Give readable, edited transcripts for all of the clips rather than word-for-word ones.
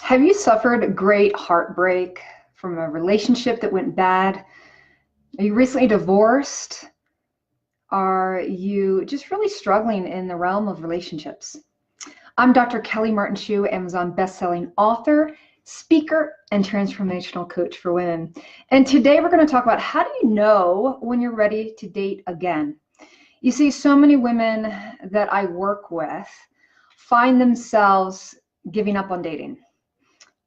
Have you suffered great heartbreak from a relationship that went bad? Are you recently divorced? Are you just really struggling in the realm of relationships? I'm Dr. Kelly Martin Shue, Amazon bestselling author, speaker, and transformational coach for women. And today we're going to talk about how do you know when you're ready to date again? You see, so many women that I work with find themselves giving up on dating.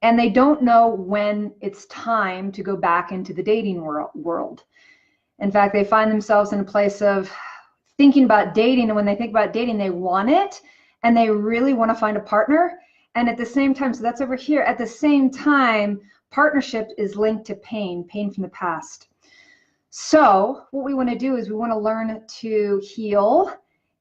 And they don't know when it's time to go back into the dating world. In fact, they find themselves in a place of thinking about dating. And when they think about dating, they want it and they really want to find a partner. And at the same time, so that's over here, at the same time, partnership is linked to pain from the past. So what we want to do is we want to learn to heal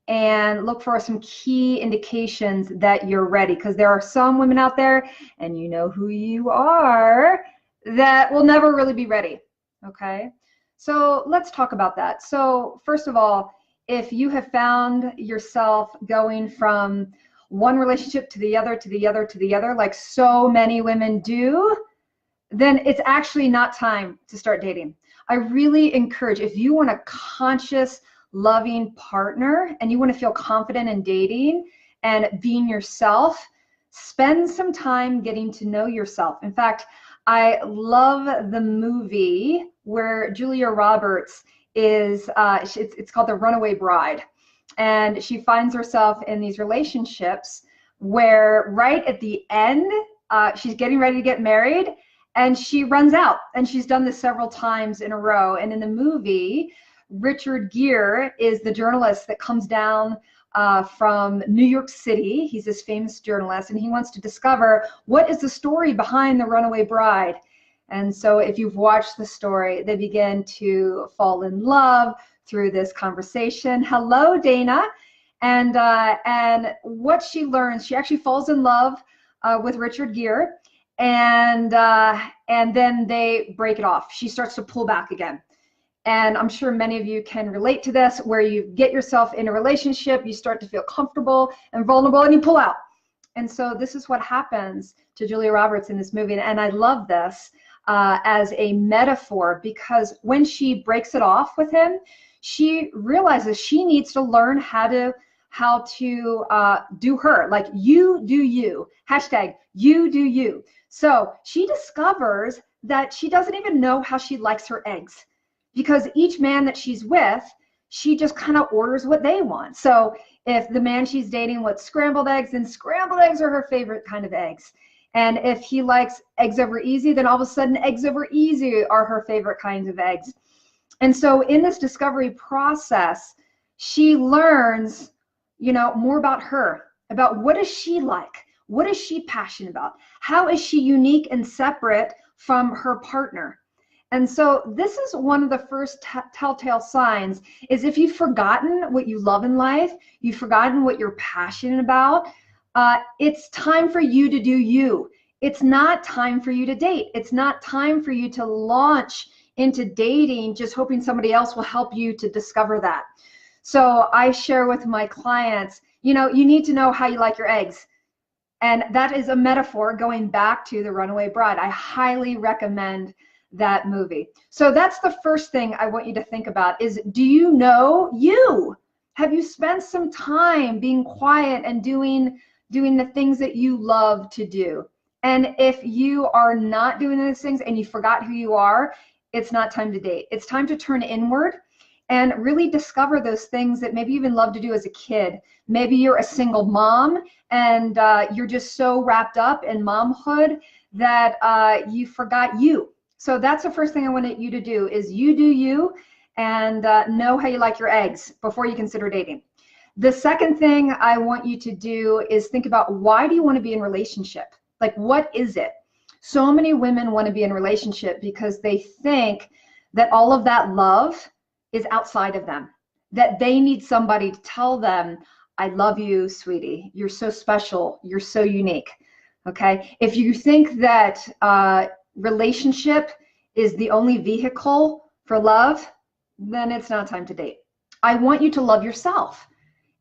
and look for some key indications that you're ready, because there are some women out there, and you know who you are, that will never really be ready. Okay, so let's talk about that. So first of all, if you have found yourself going from one relationship to the other, to the other, to the other, like so many women do, then it's actually not time to start dating. I really encourage, if you want a conscious, loving partner and you want to feel confident in dating and being yourself, spend some time getting to know yourself. In fact, I love the movie where Julia Roberts is, it's called The Runaway Bride. And she finds herself in these relationships where right at the end, she's getting ready to get married and she runs out. And she's done this several times in a row. And in the movie, Richard Gere is the journalist that comes down from New York City. He's this famous journalist, and he wants to discover what is the story behind the Runaway Bride. And so if you've watched the story, they begin to fall in love through this conversation. Hello, Dana. And what she learns, she actually falls in love with Richard Gere, and then they break it off. She starts to pull back again. And I'm sure many of you can relate to this, where you get yourself in a relationship, you start to feel comfortable and vulnerable, and you pull out. And so this is what happens to Julia Roberts in this movie. And I love this as a metaphor, because when she breaks it off with him, she realizes she needs to learn how to do her, like you do you, hashtag you do you. So she discovers that she doesn't even know how she likes her eggs, because each man that she's with, she just kind of orders what they want. So if the man she's dating wants scrambled eggs, then scrambled eggs are her favorite kind of eggs. And if he likes eggs over easy, then all of a sudden eggs over easy are her favorite kinds of eggs. And so in this discovery process, she learns, more about her, about what does she like? What is she passionate about? How is she unique and separate from her partner? And so this is one of the first telltale signs, is if you've forgotten what you love in life, you've forgotten what you're passionate about, it's time for you to do you. It's not time for you to date. It's not time for you to launch into dating just hoping somebody else will help you to discover that. So I share with my clients, you need to know how you like your eggs. And that is a metaphor going back to The Runaway Bride. I highly recommend that movie. So that's the first thing I want you to think about is, do you know you? Have you spent some time being quiet and doing the things that you love to do? And if you are not doing those things and you forgot who you are, it's not time to date. It's time to turn inward and really discover those things that maybe you even loved to do as a kid. Maybe you're a single mom and you're just so wrapped up in momhood that you forgot you. So that's the first thing I want you to do, is you do you, and know how you like your eggs before you consider dating. The second thing I want you to do is think about, why do you want to be in a relationship? Like, what is it? So many women want to be in a relationship because they think that all of that love is outside of them, that they need somebody to tell them, I love you, sweetie. You're so special. You're so unique. Okay. If you think that relationship is the only vehicle for love, then it's not time to date. I want you to love yourself.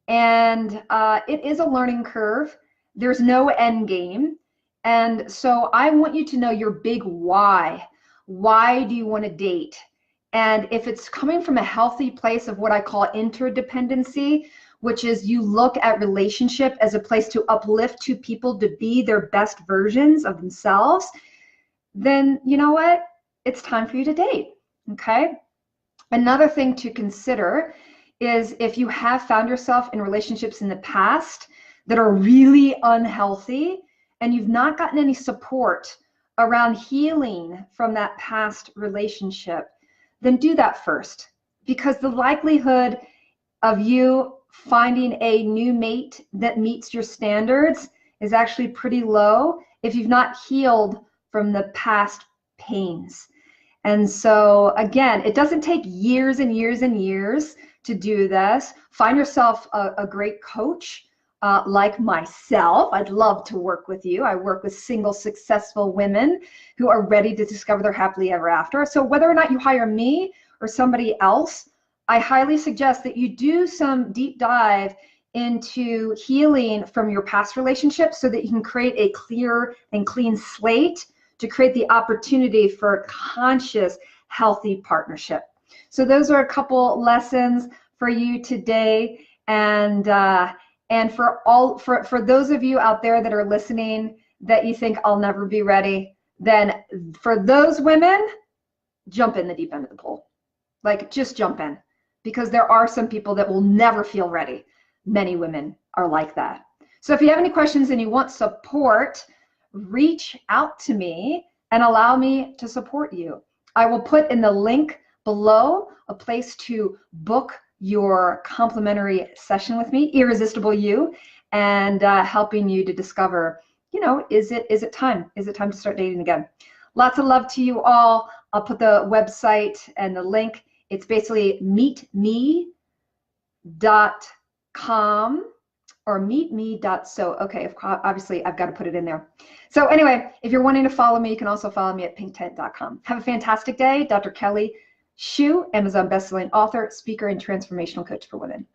And it is a learning curve. There's no end game. And so I want you to know your big why. Why do you want to date? And if it's coming from a healthy place of what I call interdependency, which is you look at relationship as a place to uplift two people to be their best versions of themselves, then you know what? It's time for you to date, okay? Another thing to consider is if you have found yourself in relationships in the past that are really unhealthy and you've not gotten any support around healing from that past relationship, then do that first, because the likelihood of you finding a new mate that meets your standards is actually pretty low if you've not healed from the past pains. And so again, it doesn't take years and years and years to do this. Find yourself a great coach like myself. I'd love to work with you. I work with single successful women who are ready to discover their happily ever after. So whether or not you hire me or somebody else, I highly suggest that you do some deep dive into healing from your past relationships so that you can create a clear and clean slate to create the opportunity for a conscious, healthy partnership. So those are a couple lessons for you today. And for those of you out there that are listening that you think I'll never be ready, then for those women, jump in the deep end of the pool. Like, just jump in, because there are some people that will never feel ready. Many women are like that. So if you have any questions and you want support, reach out to me and allow me to support you. I will put in the link below a place to book your complimentary session with me, Irresistible You, and helping you to discover, you know, is it time? Is it time to start dating again? Lots of love to you all. I'll put the website and the link. It's basically meetme.com or meetme.so. Okay, obviously I've got to put it in there. So anyway, if you're wanting to follow me, you can also follow me at pinktent.com. Have a fantastic day. Dr. Kelly Shue, Amazon bestselling author, speaker, and transformational coach for women.